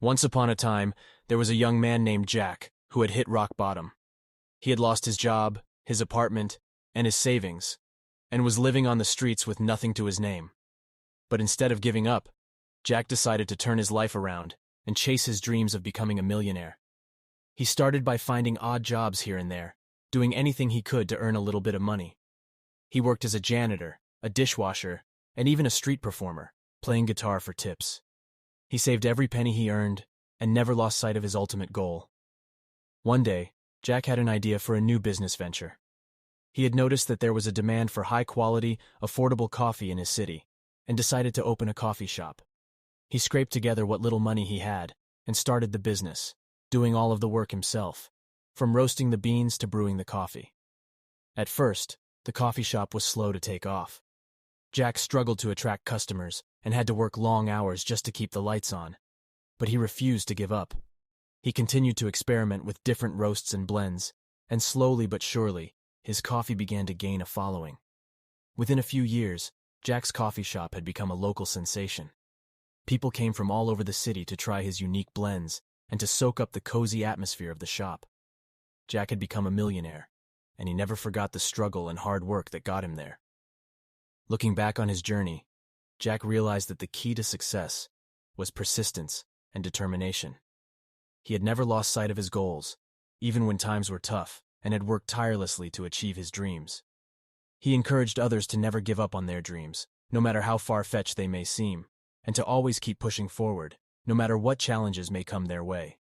Once upon a time, there was a young man named Jack who had hit rock bottom. He had lost his job, his apartment, and his savings, and was living on the streets with nothing to his name. But instead of giving up, Jack decided to turn his life around and chase his dreams of becoming a millionaire. He started by finding odd jobs here and there, doing anything he could to earn a little bit of money. He worked as a janitor, a dishwasher, and even a street performer, playing guitar for tips. He saved every penny he earned and never lost sight of his ultimate goal. One day, Jack had an idea for a new business venture. He had noticed that there was a demand for high-quality, affordable coffee in his city, and decided to open a coffee shop. He scraped together what little money he had and started the business, doing all of the work himself, from roasting the beans to brewing the coffee. At first, the coffee shop was slow to take off. Jack struggled to attract customers and had to work long hours just to keep the lights on. But he refused to give up. He continued to experiment with different roasts and blends, and slowly but surely, his coffee began to gain a following. Within a few years, Jack's coffee shop had become a local sensation. People came from all over the city to try his unique blends and to soak up the cozy atmosphere of the shop. Jack had become a millionaire, and he never forgot the struggle and hard work that got him there. Looking back on his journey, Jack realized that the key to success was persistence and determination. He had never lost sight of his goals, even when times were tough, and had worked tirelessly to achieve his dreams. He encouraged others to never give up on their dreams, no matter how far-fetched they may seem, and to always keep pushing forward, no matter what challenges may come their way.